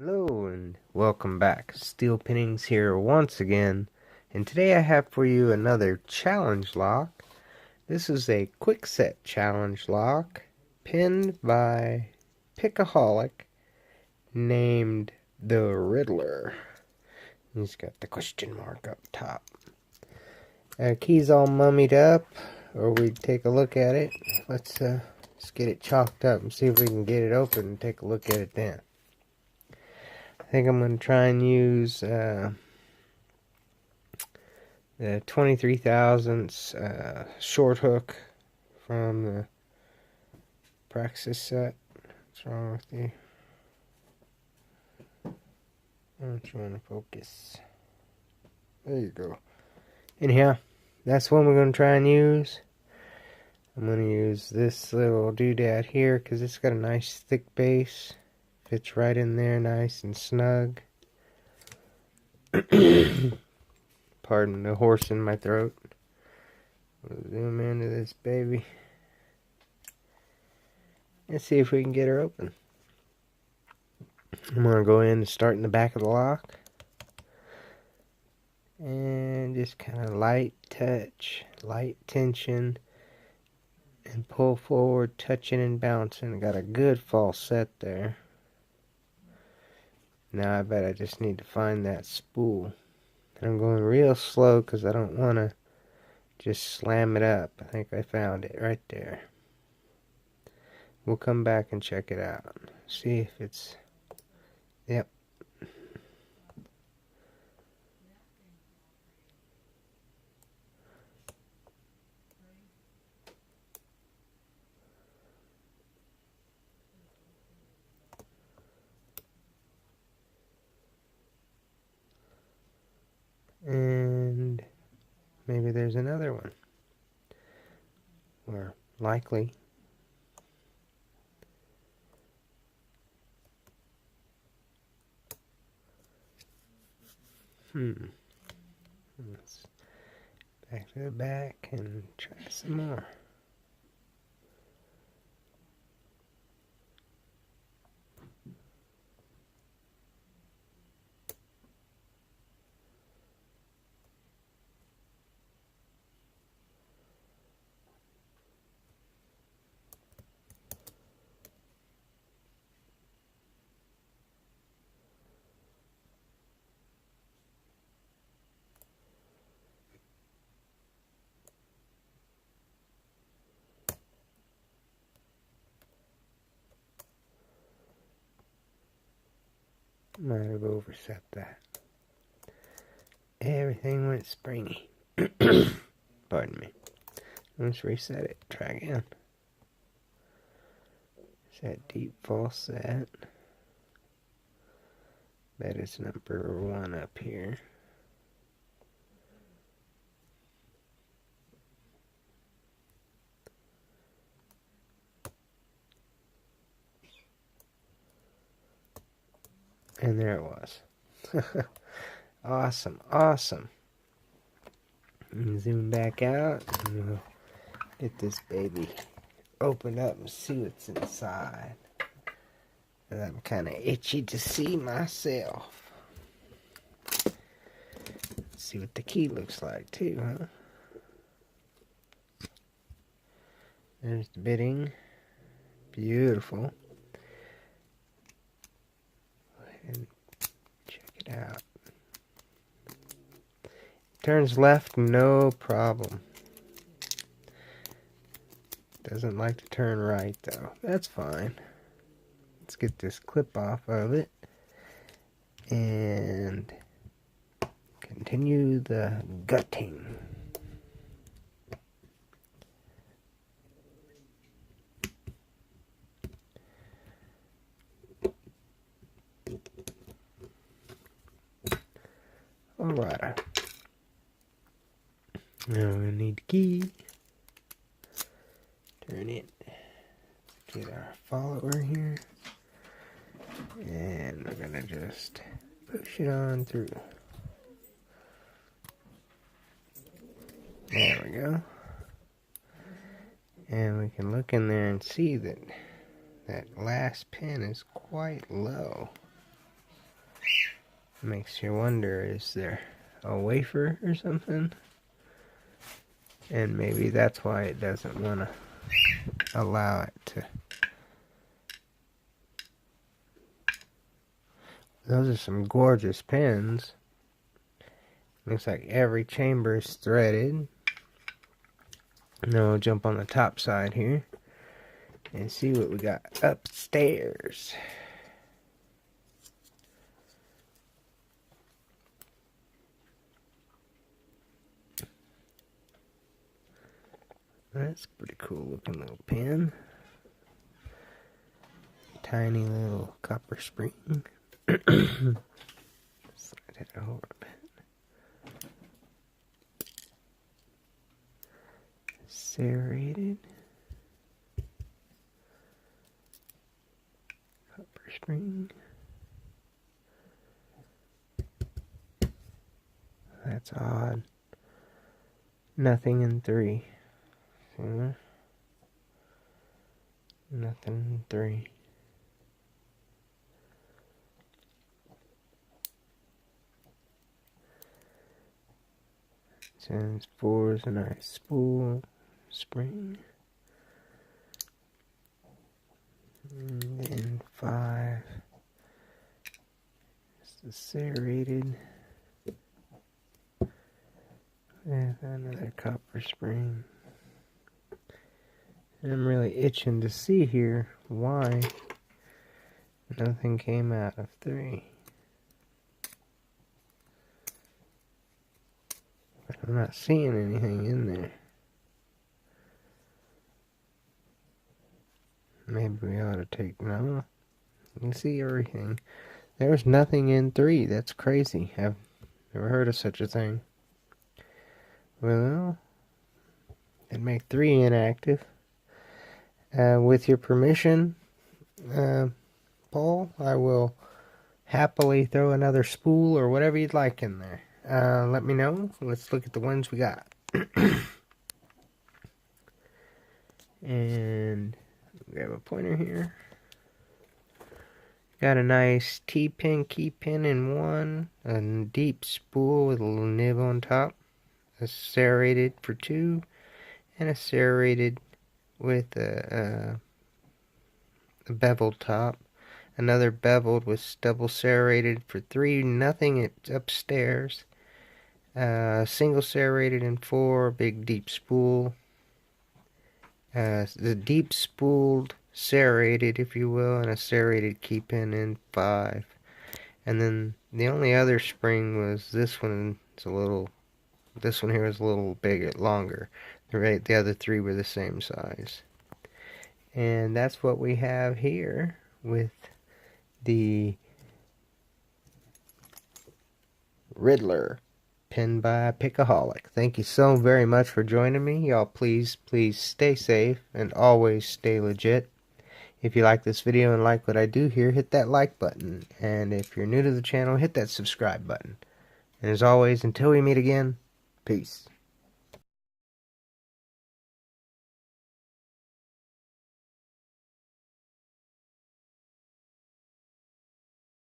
Hello and welcome back. Steel Pinnings here once again, and today I have for you another challenge lock. This is a quick set challenge lock pinned by Pickaholic named the Riddler. He's got the question mark up top. Key's all mummied up, or we take a look at it. Let's get it chalked up and see if we can get it open and take a look at it then. I think I'm going to try and use the 23 thousandths short hook from the Praxis set. What's wrong with you? Why don't you want to focus? There you go. Anyhow, that's one we're going to try and use. I'm going to use this little doodad here because it's got a nice thick base. Fits right in there nice and snug. Pardon the horse in my throat. We'll zoom into this baby. Let's see if we can get her open. I'm going to go in and start in the back of the lock. And just kind of light touch, light tension. And pull forward, touching and bouncing. I got a good false set there. Now I bet I just need to find that spool. And I'm going real slow because I don't want to just slam it up. I think I found it right there. We'll come back and check it out. See if it's... Yep. And maybe there's another one. Or likely. Let's back to the back and try some more. Might have overset that. Everything went springy. Pardon me. Let's reset it. Try again. Set deep false set. That is number 1 up here. And there it was. Awesome, awesome. Zoom back out and we'll get this baby opened up and see what's inside. And I'm kind of itchy to see myself. Let's see what the key looks like too, huh? There's the bitting. Beautiful. And check it out. Turns left, no problem. Doesn't like to turn right though. That's fine. Let's get this clip off of it and continue the gutting. Alright. Now we need the key. Turn it. Get our follower here. And we're gonna just push it on through. There we go. And we can look in there and see that that last pin is quite low. Makes you wonder, is there a wafer or something? And maybe that's why it doesn't want to allow it to. Those are some gorgeous pins. Looks like every chamber is threaded. Now we'll jump on the top side here and see what we got upstairs. That's a pretty cool looking little pin. Tiny little copper spring. Slide it over a bit. Serrated. Copper spring. That's odd. Nothing in 3. See there? Nothing in 3. Since 4 is a nice spool spring. And then 5 is the serrated. And another copper spring. And I'm really itching to see here why nothing came out of 3. But I'm not seeing anything in there. Maybe we ought to take, no, you can see everything. There's nothing in 3. That's crazy. I've never heard of such a thing. Well, it'd make 3 inactive. With your permission, Paul, I will happily throw another spool or whatever you'd like in there. Let me know. Let's look at the ones we got. And grab a pointer here. Got a nice T-pin, key pin in one. A deep spool with a little nib on top. A serrated for 2. And a serrated with a beveled top. Another beveled with double serrated for 3. Nothing upstairs. Single serrated in 4. Big deep spool. The deep spooled serrated, if you will, and a serrated key pin in 5. And then the only other spring was this one. It's a little. This one here is a little bigger, longer. The other 3 were the same size. And that's what we have here with the Riddler pinned by Pickaholic. Thank you so very much for joining me. Y'all please stay safe and always stay legit. If you like this video and like what I do here, hit that like button. And if you're new to the channel, hit that subscribe button. And as always, until we meet again, peace.